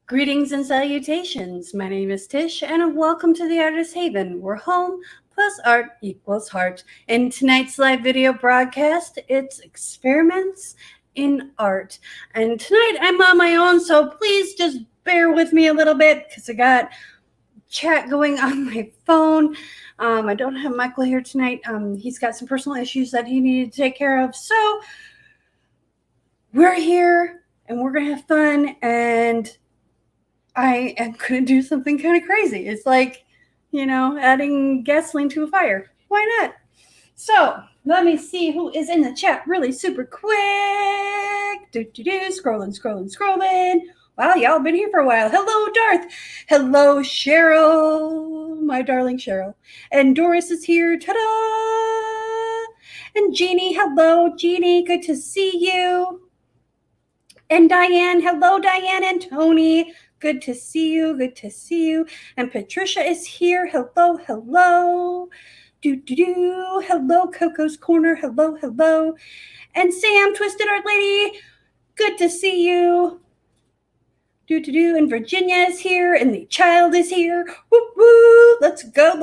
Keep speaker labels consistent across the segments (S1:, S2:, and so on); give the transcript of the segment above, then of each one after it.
S1: Greetings and salutations. My name is Tish, and welcome to the Artist Haven, where home plus art equals heart. In tonight's live video broadcast, it's experiments in art. And tonight I'm on my own, so please just bear with me a little bit because I got chat going on my phone. I don't have Michael here tonight. He's got some personal issues that he needed to take care of. So we're here and we're going to have fun, and I am going to do something kind of crazy. It's like, adding gasoline to a fire. Why not? So let me see who is in the chat really super quick. Scrolling. Wow, y'all been here for a while. Hello, Darth. Hello, Cheryl. My darling Cheryl. And Doris is here. Ta-da! And Jeannie. Hello, Jeannie. Good to see you. And Diane. Hello, Diane and Tony. Good to see you. And Patricia is here. Hello. Hello, Coco's Corner. Hello. And Sam, Twisted Art Lady. Good to see you. And Virginia is here, and the child is here. Woo! Let's go.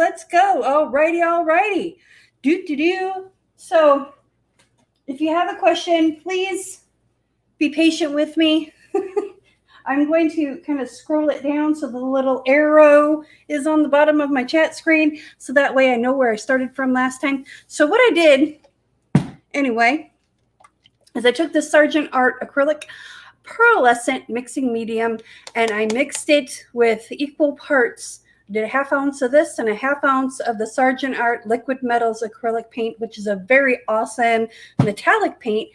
S1: Alrighty. So, if you have a question, please be patient with me. I'm going to kind of scroll it down so the little arrow is on the bottom of my chat screen, so that way I know where I started from last time. So what I did, anyway, is I took the Sargent Art Acrylic Pearlescent mixing medium, and I mixed it with equal parts. I did a 1/2 ounce of this and a 1/2 ounce of the Sargent Art Liquid Metals acrylic paint, which is a very awesome metallic paint.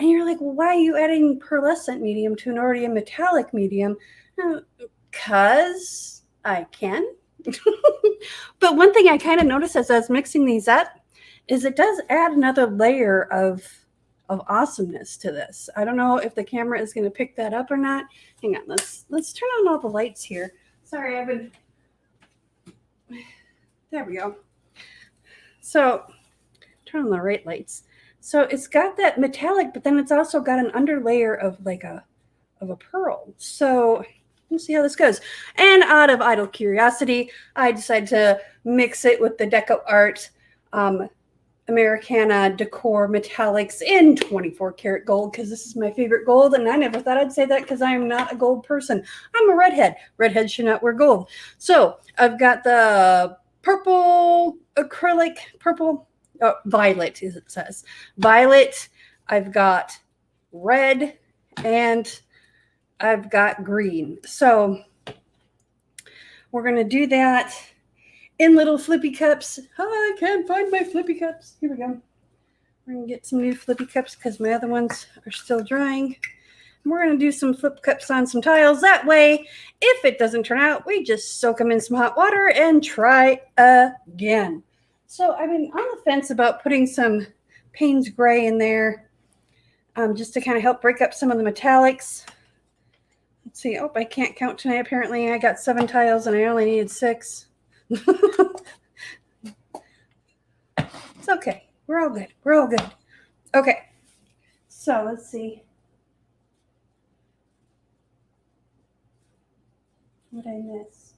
S1: And you're like, well, why are you adding pearlescent medium to an already a metallic medium? Because I can. But one thing I kind of noticed as I was mixing these up is it does add another layer of awesomeness to this. I don't know if the camera is going to pick that up or not. Hang on, let's turn on all the lights here. Sorry, there we go. So turn on the right lights. So it's got that metallic, but then it's also got an underlayer of a pearl. So we'll see how this goes. And out of idle curiosity, I decided to mix it with the Deco Art Americana Decor Metallics in 24 karat gold, because this is my favorite gold, and I never thought I'd say that because I am not a gold person. I'm a redhead. Redheads should not wear gold. So I've got the purple acrylic, violet, as it says. Violet, I've got red, and I've got green. So we're going to do that in little flippy cups. Oh, I can't find my flippy cups. Here we go. We're going to get some new flippy cups because my other ones are still drying. And we're going to do some flip cups on some tiles. That way, if it doesn't turn out, we just soak them in some hot water and try again. So I've been on the fence about putting some Payne's Gray in there just to kind of help break up some of the metallics. Let's see. Oh, I can't count tonight. Apparently, I got 7 tiles and I only needed 6. It's okay. We're all good. Okay. So let's see. What did I miss?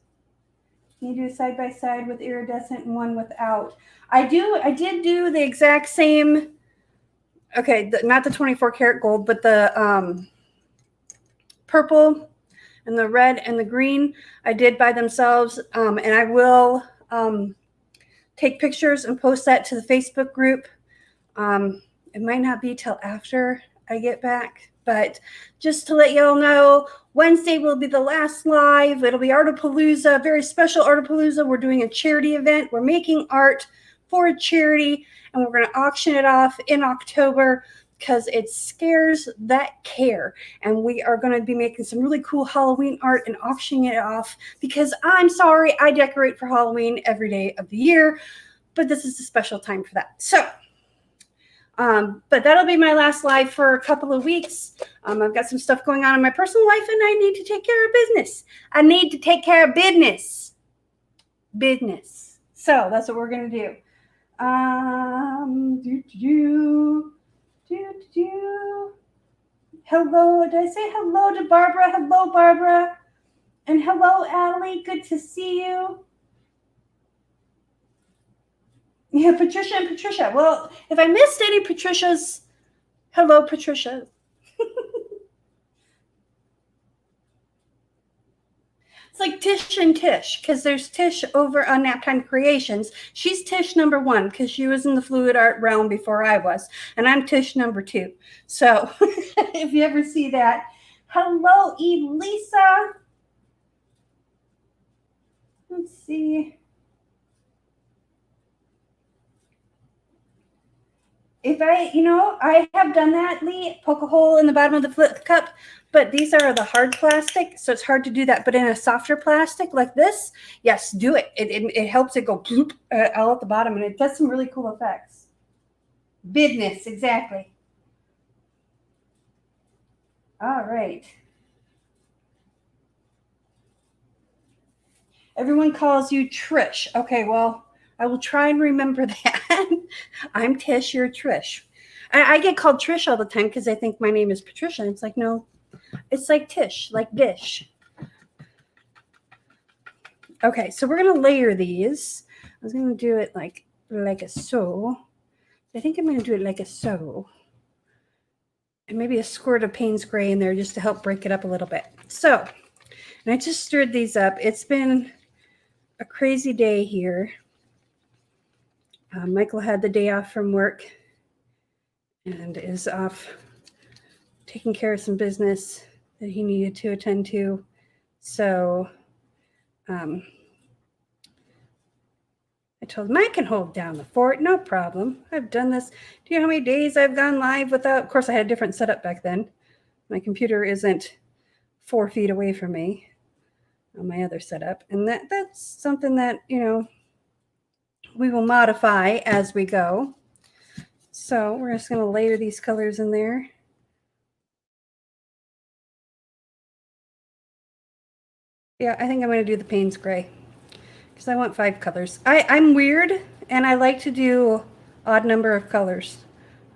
S1: You do side by side with iridescent and one without. I did do the exact same. Okay, not the 24 karat gold, but the purple and the red and the green I did by themselves. And I will take pictures and post that to the Facebook group. It might not be till after I get back, but just to let y'all know, Wednesday will be the last live. It'll be Artapalooza, very special Artapalooza. We're doing a charity event. We're making art for a charity, and we're going to auction it off in October because it scares that care. And we are going to be making some really cool Halloween art and auctioning it off because I'm sorry, I decorate for Halloween every day of the year, but this is a special time for that. So, but that'll be my last live for a couple of weeks. I've got some stuff going on in my personal life, and I need to take care of business. So that's what we're going to do. Hello, did I say hello to Barbara? Hello, Barbara. And hello, Allie. Good to see you. Yeah, Patricia and Patricia. Well, if I missed any Patricias, hello, Patricia. It's like Tish and Tish, because there's Tish over on Naptime Creations. She's Tish number 1 because she was in the fluid art realm before I was, and I'm Tish number 2. So if you ever see that, hello, Elisa. Let's see. If I have done that, Lee, poke a hole in the bottom of the flip cup, but these are the hard plastic, so it's hard to do that. But in a softer plastic like this, yes, do it. It helps it go bloop, all at the bottom, and it does some really cool effects. Business, exactly. All right. Everyone calls you Trish. Okay, well, I will try and remember that. I'm Tish, you're Trish. I get called Trish all the time because I think my name is Patricia. It's like, no, it's like Tish, like dish. Okay, so we're going to layer these. I was going to do it like a so. I think I'm going to do it like a so. And maybe a squirt of Payne's Gray in there just to help break it up a little bit. So, and I just stirred these up. It's been a crazy day here. Michael had the day off from work and is off taking care of some business that he needed to attend to. So I told him I can hold down the fort, no problem. I've done this. Do you know how many days I've gone live without? Of course, I had a different setup back then. My computer isn't 4 feet away from me on my other setup. And that's something that, we will modify as we go. So we're just going to layer these colors in there. Yeah, I think I'm going to do the Payne's Gray because I want 5 colors. I'm weird and I like to do odd number of colors.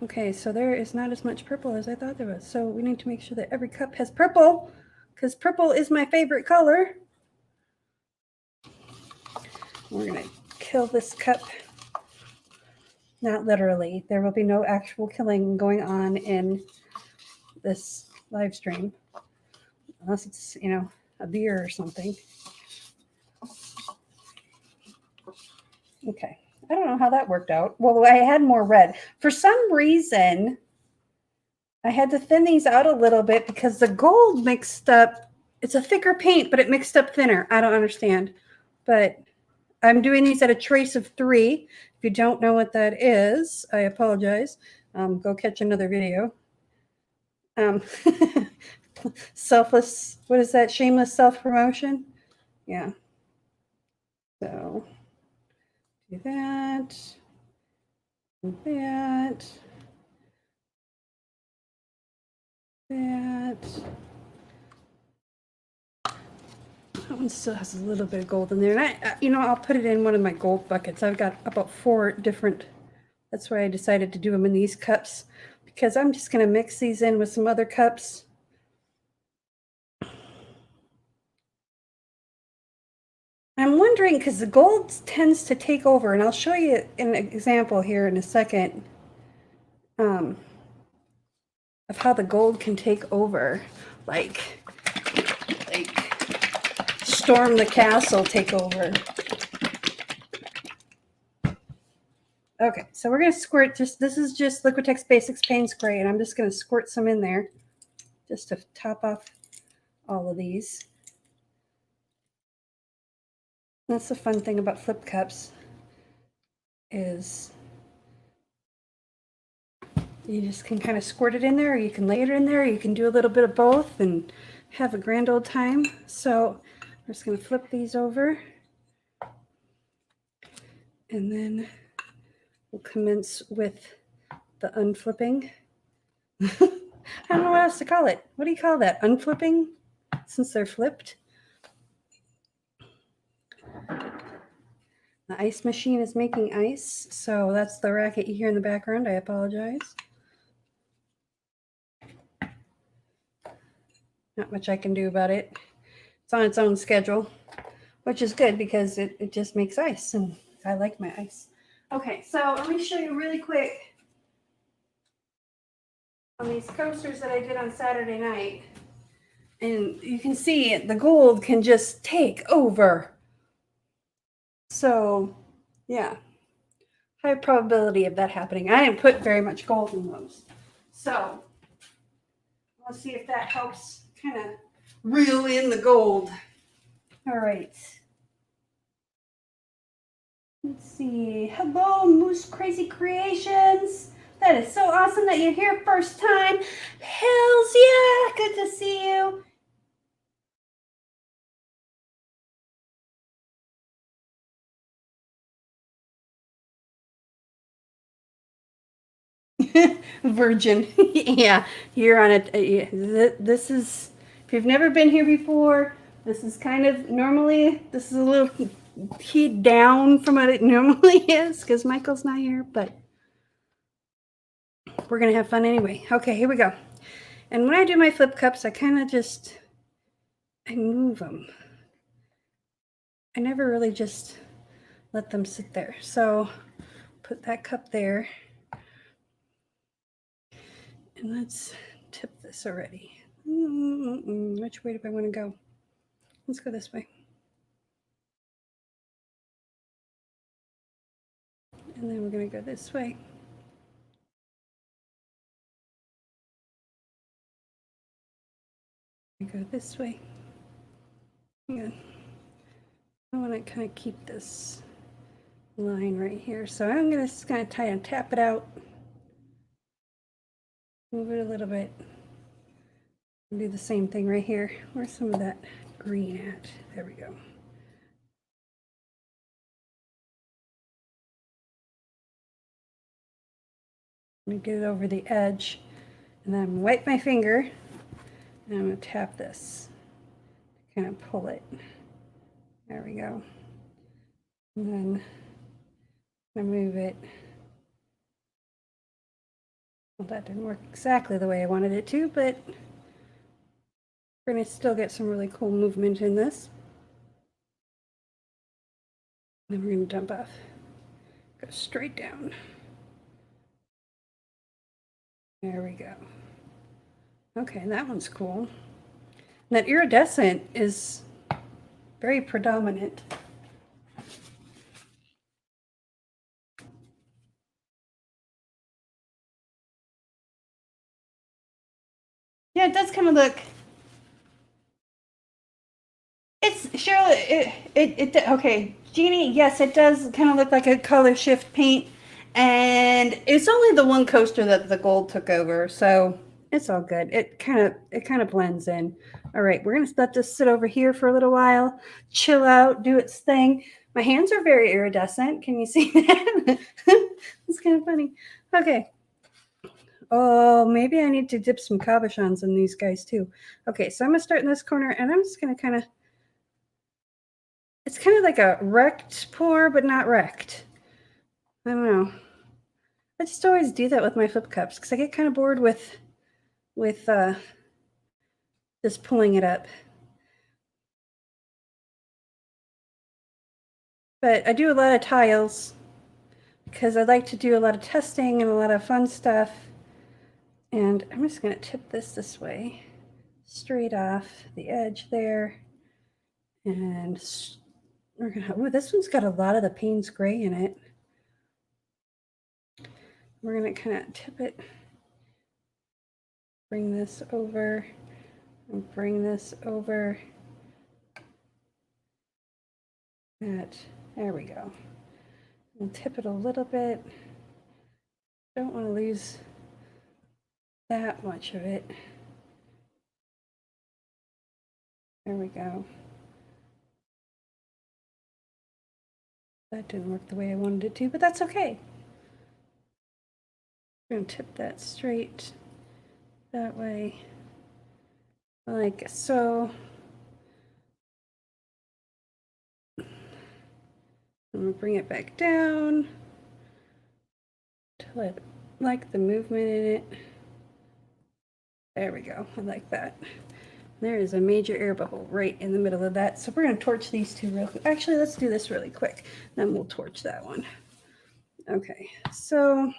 S1: Okay, so there is not as much purple as I thought there was. So we need to make sure that every cup has purple because purple is my favorite color. We're going to kill this cup. Not literally. There will be no actual killing going on in this live stream. Unless it's, a beer or something. Okay. I don't know how that worked out. Well, I had more red. For some reason, I had to thin these out a little bit because the gold mixed up. It's a thicker paint, but it mixed up thinner. I don't understand. But I'm doing these at a trace of 3. If you don't know what that is, I apologize. Go catch another video. Selfless, what is that? Shameless self-promotion? Yeah. So do that. Do that. That. That one still has a little bit of gold in there. And I'll put it in one of my gold buckets. I've got about 4 different. That's why I decided to do them in these cups because I'm just going to mix these in with some other cups. I'm wondering because the gold tends to take over, and I'll show you an example here in a second of how the gold can take over, like storm the castle, take over. Okay, so we're going to squirt this is just Liquitex Basics Payne's Gray, and I'm just going to squirt some in there just to top off all of these. That's the fun thing about flip cups is you just can kind of squirt it in there, or you can lay it in there, or you can do a little bit of both and have a grand old time. So we're just going to flip these over, and then we'll commence with the unflipping. I don't know what else to call it. What do you call that? Unflipping? Since they're flipped. The ice machine is making ice, so that's the racket you hear in the background. I apologize. Not much I can do about it. It's on its own schedule, which is good because it just makes ice, and I like my ice. Okay, so let me show you really quick on these coasters that I did on Saturday night. And you can see the gold can just take over. So, yeah, high probability of that happening. I didn't put very much gold in those. So, let's see if that helps kind of reel in the gold. All right. Let's see. Hello, Moose Crazy Creations. That is so awesome that you're here first time. Hells yeah, good to see you. Virgin. Yeah, you're on it. This is, if you've never been here before, this is kind of, normally, this is a little keyed down from what it normally is because Michael's not here, but we're going to have fun anyway. Okay, here we go. And when I do my flip cups, I kind of just, I move them. I never really just let them sit there. So put that cup there. And let's tip this already. Which way do I want to go? Let's go this way. And then we're going to go this way. We go this way. Hang on. I want to kind of keep this line right here. So I'm going to just kind of try and tap it out. Move it a little bit. Do the same thing right here. Where's some of that green at? There we go. Let me get it over the edge, and then I'm gonna wipe my finger, and I'm going to tap this. Kind of pull it. There we go. And then I move it. Well, that didn't work exactly the way I wanted it to, but we're going to still get some really cool movement in this. Then we're going to dump off. Go straight down. There we go. Okay, that one's cool. And that iridescent is very predominant. Yeah, it does kind of look. It's Cheryl. Okay, Jeannie. Yes, it does kind of look like a color shift paint, and it's only the one coaster that the gold took over, so it's all good. It kind of blends in. All right, we're gonna let this sit over here for a little while, chill out, do its thing. My hands are very iridescent. Can you see that? It's kind of funny. Okay. Oh, maybe I need to dip some cabochons in these guys too. Okay, so I'm gonna start in this corner, and I'm just gonna kind of. It's kind of like a wrecked pour, but not wrecked. I don't know. I just always do that with my flip cups because I get kind of bored with just pulling it up. But I do a lot of tiles because I like to do a lot of testing and a lot of fun stuff. And I'm just going to tip this way, straight off the edge there. And we're going to, ooh, this one's got a lot of the Payne's Gray in it. We're going to kind of tip it, bring this over, and bring this over. There we go. And tip it a little bit. Don't want to lose that much of it. There we go. That didn't work the way I wanted it to, but that's okay. I'm going to tip that straight that way, like so. I'm going to bring it back down till I like the movement in it. There we go. I like that. There is a major air bubble right in the middle of that. So we're going to torch these two real quick. Actually, let's do this really quick. Then we'll torch that one. Okay, so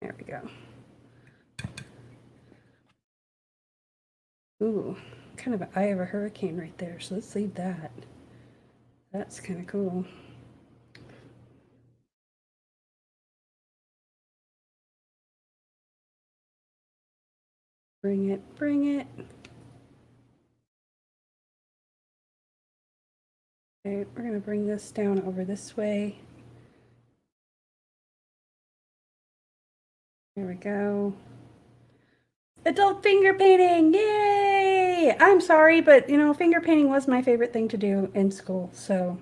S1: there we go. Ooh, kind of an eye of a hurricane right there. So let's leave that. That's kind of cool. Bring it, bring it. Okay, we're going to bring this down over this way. There we go. Adult finger painting, yay! I'm sorry, but you know, finger painting was my favorite thing to do in school. So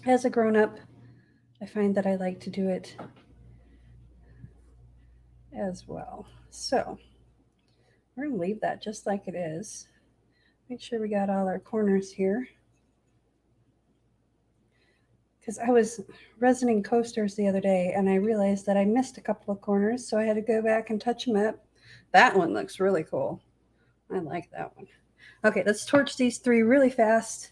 S1: as a grown-up, I find that I like to do it as well. So we're going to leave that just like it is. Make sure we got all our corners here. Because I was resining coasters the other day and I realized that I missed a couple of corners, so I had to go back and touch them up. That one looks really cool. I like that one. Okay, let's torch these three really fast.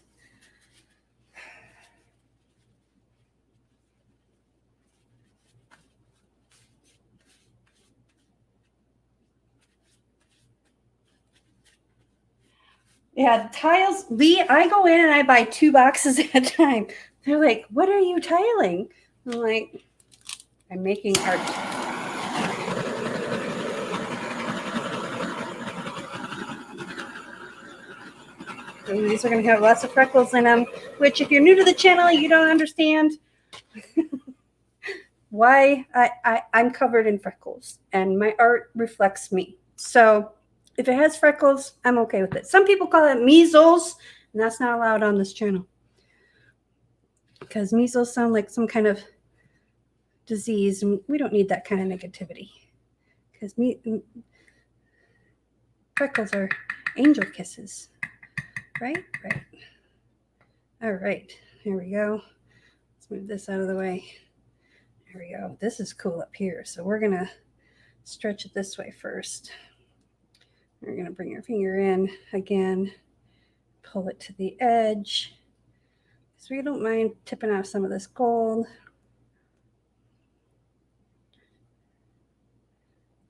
S1: Yeah, the tiles, I go in and I buy 2 boxes at a time. They're like, what are you tiling? I'm like, I'm making art. And these are going to have lots of freckles in them, which if you're new to the channel, you don't understand why I'm covered in freckles and my art reflects me. So if it has freckles, I'm okay with it. Some people call it measles, and that's not allowed on this channel because measles sound like some kind of disease, and we don't need that kind of negativity because freckles are angel kisses, right? Right. All right, here we go. Let's move this out of the way. There we go. This is cool up here, so we're gonna stretch it this way first. We're going to bring your finger in again, pull it to the edge. So we don't mind tipping off some of this gold.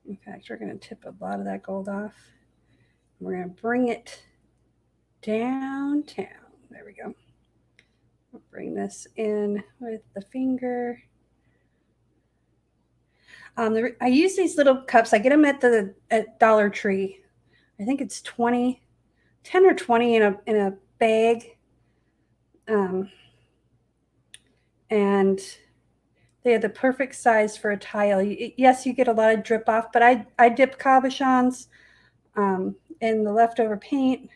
S1: In fact, we're going to tip a lot of that gold off. We're going to bring it downtown. There we go. We'll bring this in with the finger. I use these little cups. I get them at Dollar Tree. I think it's 10 or 20 in a bag. And they are the perfect size for a tile. Yes, you get a lot of drip off, but I dip cabochons in the leftover paint,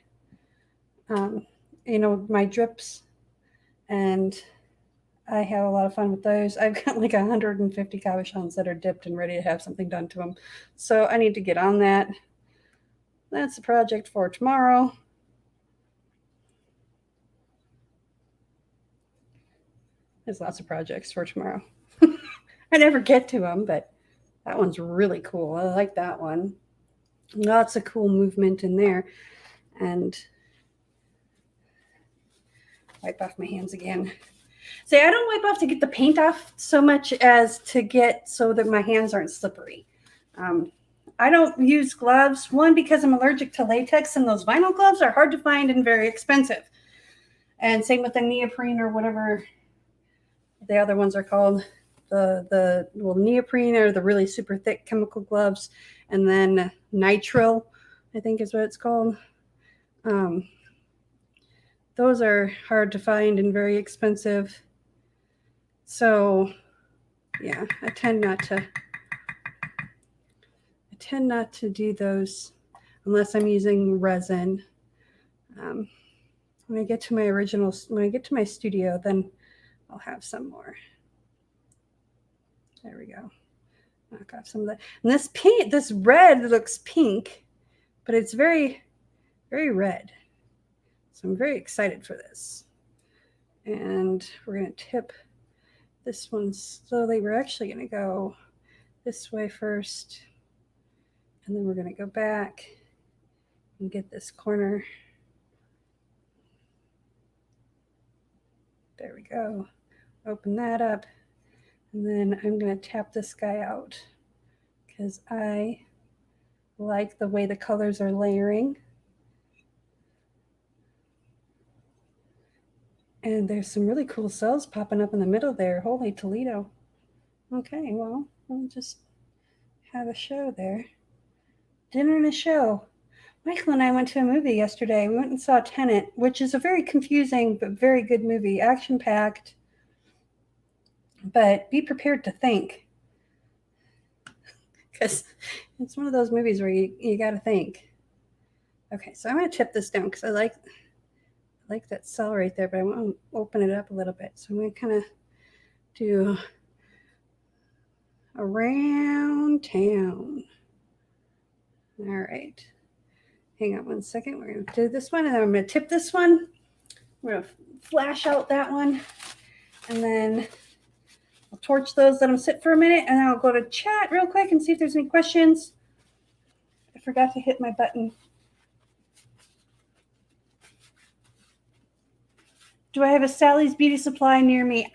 S1: you know, my drips, and I have a lot of fun with those. I've got like 150 cabochons that are dipped and ready to have something done to them. So I need to get on that. That's the project for tomorrow. There's lots of projects for tomorrow. I never get to them, but that one's really cool. I like that one. Lots of cool movement in there. And wipe off my hands again. See, I don't wipe off to get the paint off so much as to get so that my hands aren't slippery. I don't use gloves, one, because I'm allergic to latex, and those vinyl gloves are hard to find and very expensive. And same with the neoprene or whatever the other ones are called. The neoprene are the really super thick chemical gloves, and then nitrile, I think is what it's called. Those are hard to find and very expensive. So yeah, I tend not to do those unless I'm using resin. When I get to my studio, then I'll have some more. There we go. Knock off some of that. And this paint, this red looks pink, but it's very, very red. So I'm very excited for this. And we're going to tip this one slowly. We're actually going to go this way first, and then we're going to go back and get this corner. There we go. Open that up, and then I'm going to tap this guy out because I like the way the colors are layering. And there's some really cool cells popping up in the middle there. Holy Toledo. Okay, well, we'll just have a show there. Dinner and a show. Michael and I went to a movie yesterday. We went and saw Tenet, which is a very confusing but very good movie. Action-packed. But be prepared to think. Because it's one of those movies where you got to think. Okay, so I'm going to tip this down because I like that cell right there, but I want to open it up a little bit. So I'm going to kind of do around town. All right. Hang on one second. We're going to do this one, and then I'm going to tip this one. We're going to flash out that one, and then I'll torch those, let them sit for a minute, and then I'll go to chat real quick and see if there's any questions. I forgot to hit my button. Do I have a Sally's Beauty Supply near me?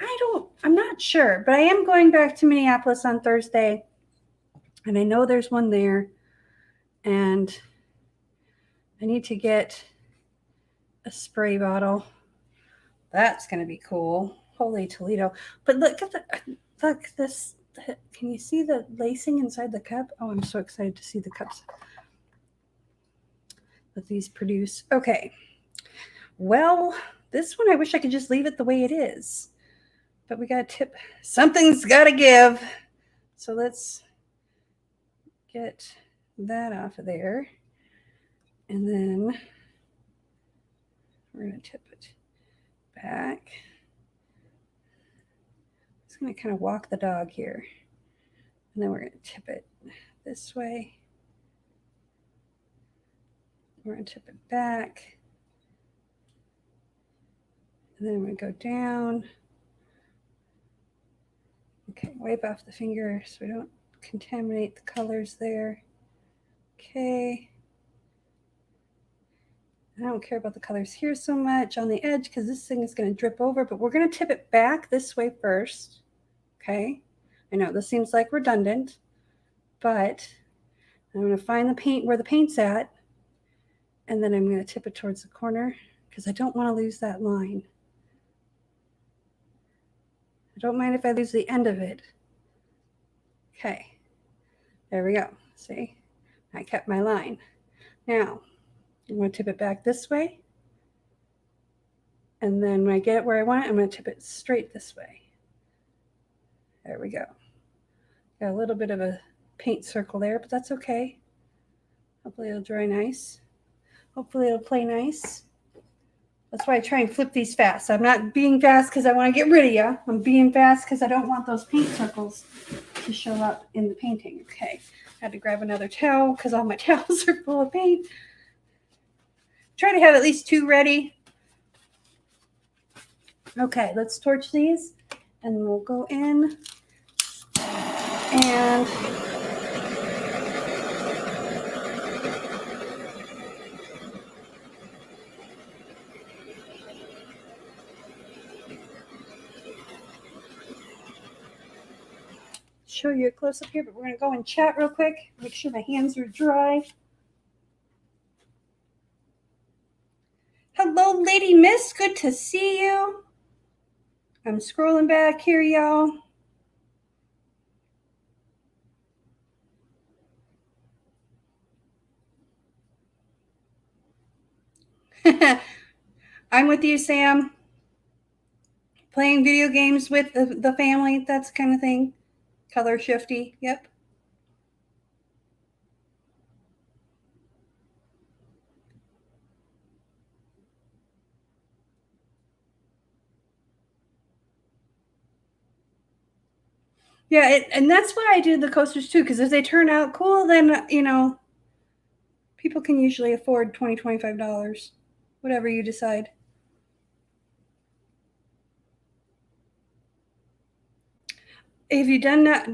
S1: I'm not sure, but I am going back to Minneapolis on Thursday, and I know there's one there, and I need to get a spray bottle. That's going to be cool. Holy Toledo. But look this. Can you see the lacing inside the cup? Oh, I'm so excited to see the cups that these produce. Okay. Well, this one, I wish I could just leave it the way it is. But we got to tip. Something's got to give. So let's get that off of there. And then we're going to tip it back. I'm just going to kind of walk the dog here. And then we're going to tip it this way. We're going to tip it back. And then I'm going to go down. Okay, wipe off the finger so we don't contaminate the colors there. Okay. I don't care about the colors here so much on the edge because this thing is going to drip over, but we're going to tip it back this way first. Okay. I know this seems like redundant, but I'm going to find the paint where the paint's at, and then I'm going to tip it towards the corner because I don't want to lose that line. I don't mind if I lose the end of it. Okay, there we go. See, I kept my line. Now, I'm going to tip it back this way. And then when I get it where I want it, I'm going to tip it straight this way. There we go. Got a little bit of a paint circle there, but that's okay. Hopefully it'll dry nice. Hopefully it'll play nice. That's why I try and flip these fast. I'm not being fast because I want to get rid of you. I'm being fast because I don't want those paint circles to show up in the painting. Okay, had to grab another towel because all my towels are full of paint. Try to have at least 2 ready. Okay, let's torch these and we'll go in and show you a close up here, but we're going to go and chat real quick. Make sure my hands are dry. Hello, Lady Miss. Good to see you. I'm scrolling back here, y'all. I'm with you, Sam. Playing video games with the family, that's kind of thing. Color shifty, yep. Yeah, and that's why I do the coasters too, because if they turn out cool, then, you know, people can usually afford $20, $25, whatever you decide. Have you done that?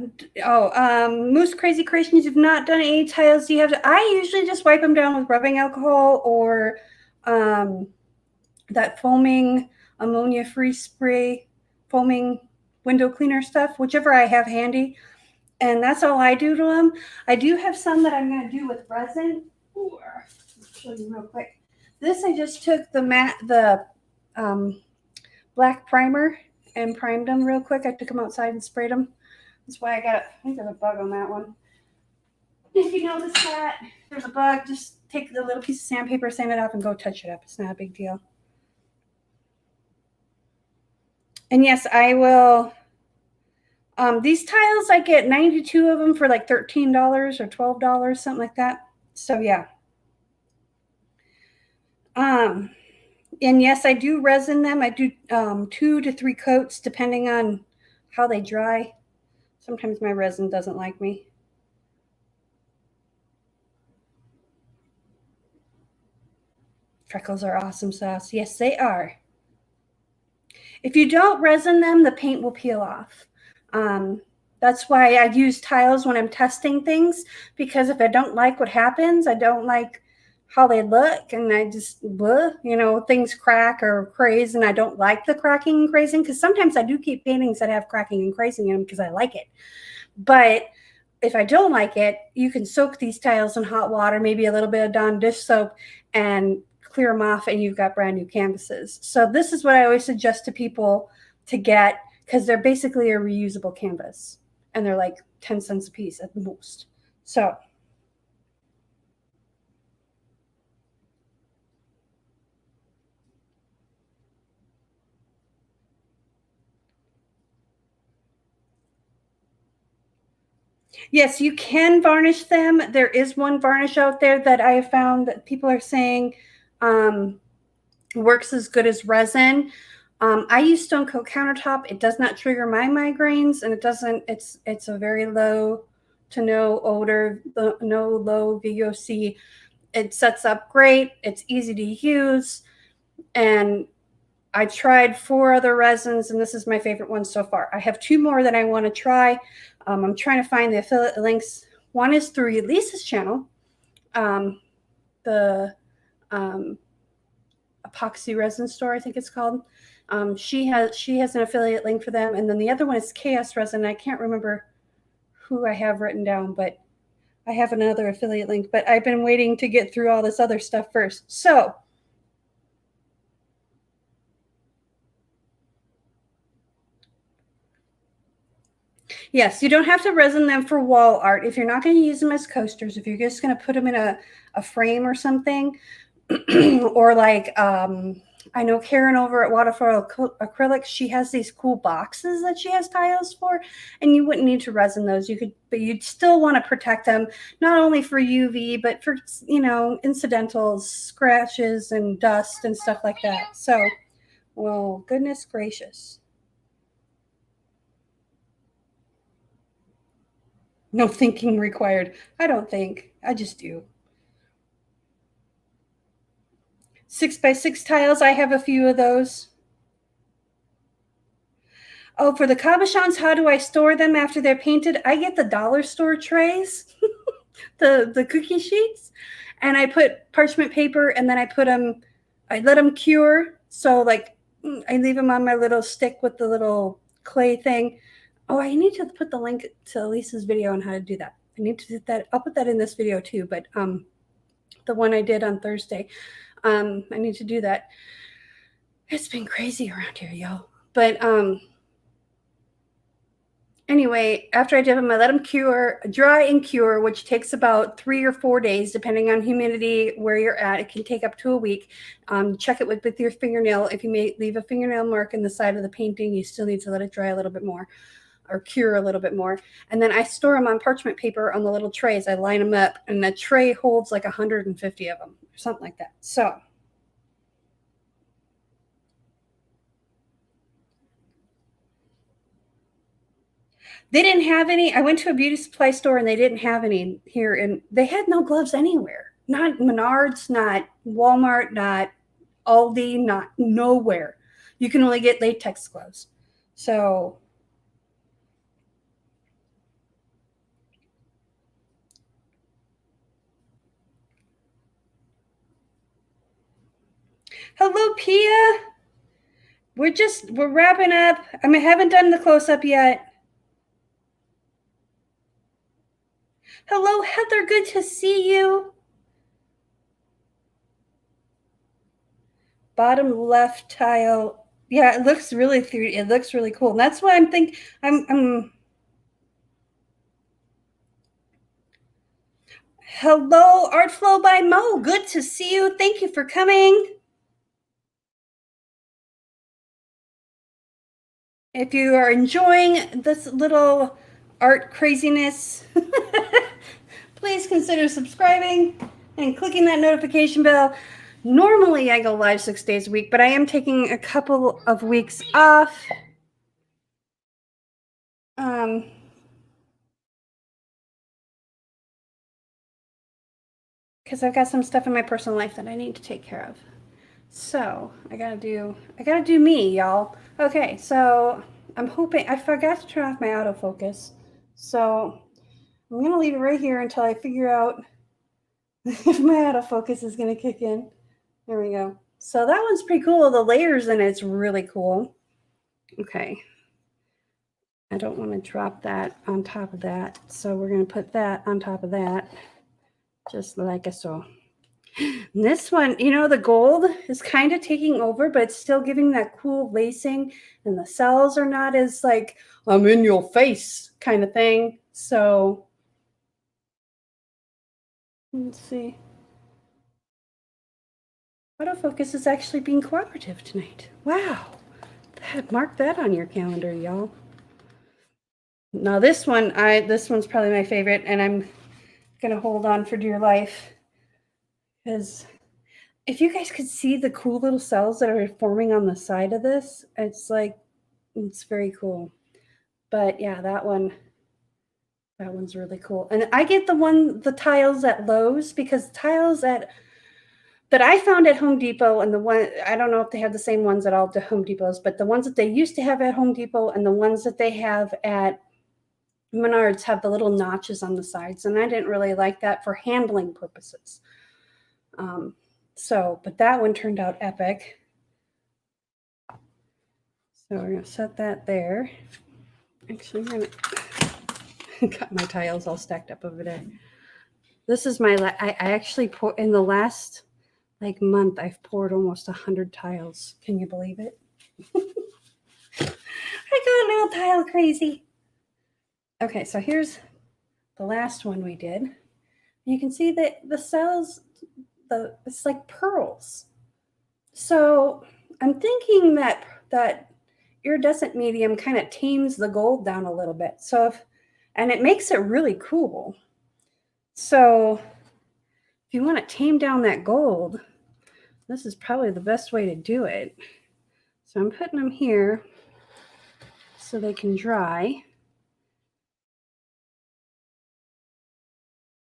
S1: Oh, Moose Crazy Creations, you've not done any tiles. You have to, I usually just wipe them down with rubbing alcohol or that foaming ammonia-free spray, foaming window cleaner stuff, whichever I have handy. And that's all I do to them. I do have some that I'm going to do with resin. Ooh, I'll show you real quick. This I just took the black primer and primed them real quick. I took them outside and sprayed them. That's why I think there's a bug on that one. If you notice that there's a bug, just take the little piece of sandpaper, sand it off, and go touch it up. It's not a big deal. And yes, I will. These tiles, I get 92 of them for like $13 or $12, something like that. So yeah. And yes, I do resin them. I do 2 to 3 coats depending on how they dry. Sometimes my resin doesn't like me. Freckles are awesome sauce. Yes, they are. If you don't resin them, the paint will peel off. That's why I use tiles when I'm testing things, because if I don't like what happens, I don't like how they look, and I just, things crack or craze, and I don't like the cracking and crazing, because sometimes I do keep paintings that have cracking and crazing in them because I like it. But if I don't like it, you can soak these tiles in hot water, maybe a little bit of Dawn dish soap, and clear them off, and you've got brand new canvases. So this is what I always suggest to people to get, because they're basically a reusable canvas, and they're like 10 cents a piece at the most. So yes, you can varnish them. There is one varnish out there that I have found that people are saying works as good as resin. I use Stone Coat Countertop. It does not trigger my migraines, and it doesn't. It's a very low to no odor, no low VOC. It sets up great. It's easy to use, and I tried 4 other resins, and this is my favorite one so far. I have 2 more that I want to try. I'm trying to find the affiliate links. One is through Lisa's channel, the epoxy resin store, I think it's called. She has an affiliate link for them, and then the other one is Chaos Resin. I can't remember who I have written down, but I have another affiliate link. But I've been waiting to get through all this other stuff first. So yes, you don't have to resin them for wall art. If you're not going to use them as coasters, if you're just going to put them in a frame or something, or like I know Karen over at Waterfall Acrylic, she has these cool boxes that she has tiles for, and you wouldn't need to resin those. You could, but you'd still want to protect them, not only for UV, but for, incidentals, scratches and dust and stuff like that. So, well, goodness gracious. No thinking required. I don't think. I just do. 6x6 tiles. I have a few of those. Oh, for the cabochons, how do I store them after they're painted? I get the dollar store trays, the cookie sheets, and I put parchment paper, and then I let them cure. So like I leave them on my little stick with the little clay thing. Oh, I need to put the link to Lisa's video on how to do that. I need to do that. I'll put that in this video too, but the one I did on Thursday. I need to do that. It's been crazy around here, y'all. But anyway, after I dip them, I let them dry and cure, which takes about 3 or 4 days, depending on humidity, where you're at. It can take up to a week. Check it with your fingernail. If you may leave a fingernail mark in the side of the painting, you still need to let it dry a little bit more, or cure a little bit more. And then I store them on parchment paper on the little trays. I line them up, and the tray holds like 150 of them, or something like that. So they didn't have any. I went to a beauty supply store, and they didn't have any here, and they had no gloves anywhere. Not Menards, not Walmart, not Aldi, not nowhere. You can only get latex gloves. So Hello, Pia. We're wrapping up. I mean, I haven't done the close-up yet. Hello, Heather. Good to see you. Bottom left tile. Yeah, it looks really it looks really cool. And that's why I'm hello, Art Flow by Mo. Good to see you. Thank you for coming. If you are enjoying this little art craziness, please consider subscribing and clicking that notification bell. Normally I go live 6 days a week, but I am taking a couple of weeks off. Because I've got some stuff in my personal life that I need to take care of. So I gotta do me, y'all. Okay, so I'm hoping I forgot to turn off my autofocus. So I'm gonna leave it right here until I figure out if my autofocus is gonna kick in. There we go. So that one's pretty cool. The layers in it's really cool. Okay. I don't want to drop that on top of that. So we're going to put that on top of that, just like so. And this one, you know, the gold is kind of taking over, but it's still giving that cool lacing, and the cells are not as like, I'm in your face kind of thing. So let's see. Autofocus is actually being cooperative tonight. Wow. Mark that on your calendar, y'all. Now this one's probably my favorite, and I'm gonna hold on for dear life, because if you guys could see the cool little cells that are forming on the side of this, it's very cool. But yeah, that one's really cool. And I get the tiles at Lowe's, because tiles that I found at Home Depot, and the one, I don't know if they have the same ones at all the Home Depots, but the ones that they used to have at Home Depot and the ones that they have at Menards have the little notches on the sides, and I didn't really like that for handling purposes. But that one turned out epic. So we're gonna set that there. Actually, I'm gonna got my tiles all stacked up over there. This is my, I actually poured, in the last like month, I've poured almost 100 tiles. Can you believe it? I got a little tile crazy. Okay, so here's the last one we did. You can see that the cells, it's like pearls. So I'm thinking that iridescent medium kind of tames the gold down a little bit. And it makes it really cool. So if you want to tame down that gold, this is probably the best way to do it. So I'm putting them here so they can dry.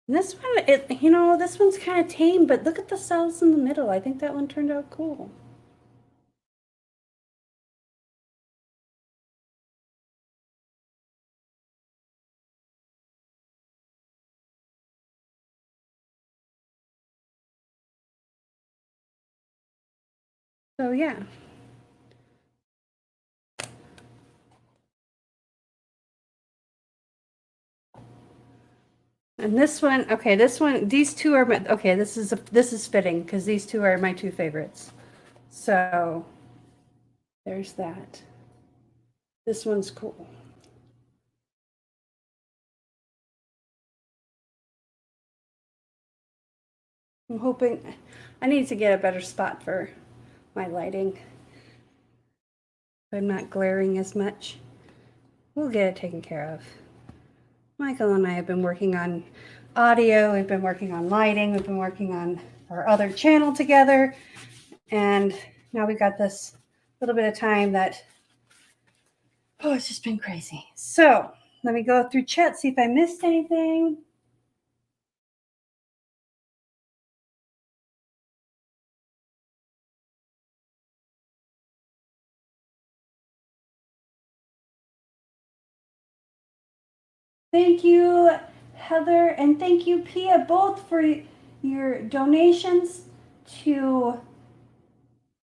S1: And this one, this one's kind of tame, but look at the cells in the middle. I think that one turned out cool. So yeah. And this one, okay, these two are my, okay, this is fitting, because these two are my two favorites. So there's that. This one's cool. I'm hoping, I need to get a better spot for my lighting. I'm not glaring as much. We'll get it taken care of. Michael and I have been working on audio, we've been working on lighting, we've been working on our other channel together, and now we got this little bit of time that, oh, it's just been crazy. So let me go through chat, see if I missed anything. Thank you, Heather, and thank you, Pia, both for your donations to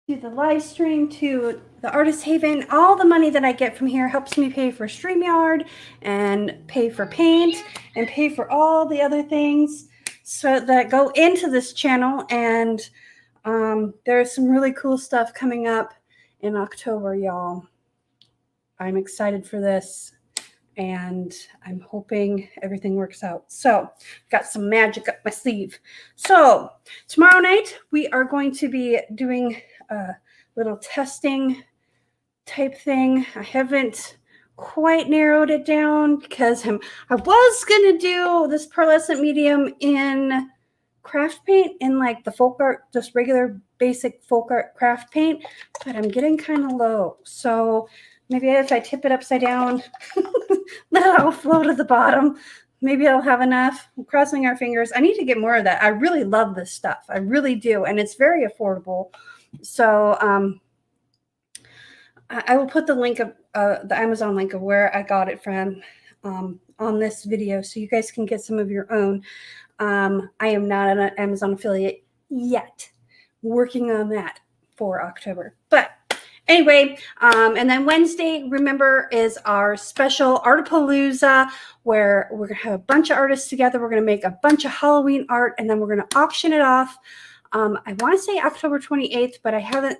S1: to the live stream, to the Artist Haven. All the money that I get from here helps me pay for StreamYard and pay for paint and pay for all the other things so that go into this channel. And there's some really cool stuff coming up in October, y'all. I'm excited for this, and I'm hoping everything works out. So got some magic up my sleeve. So tomorrow night we are going to be doing a little testing type thing. I haven't quite narrowed it down because I was going to do this pearlescent medium in craft paint, in like the folk art, just regular basic folk art craft paint, but I'm getting kind of low. So maybe if I tip it upside down, let it all flow to the bottom, maybe I'll have enough. I'm crossing our fingers. I need to get more of that. I really love this stuff. I really do. And it's very affordable. So I will put the link of the Amazon link of where I got it from on this video, so you guys can get some of your own. I am not an Amazon affiliate yet. Working on that for October. But anyway, and then Wednesday, remember, is our special Artapalooza, where we're going to have a bunch of artists together. We're going to make a bunch of Halloween art, and then we're going to auction it off. I want to say October 28th, but I haven't.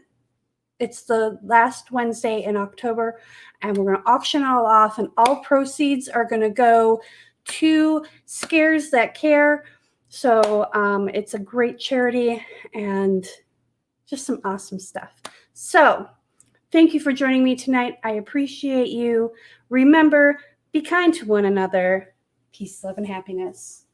S1: It's the last Wednesday in October, and we're going to auction it all off, and all proceeds are going to go to Scares That Care. So it's a great charity and just some awesome stuff. So thank you for joining me tonight. I appreciate you. Remember, be kind to one another. Peace, love, and happiness.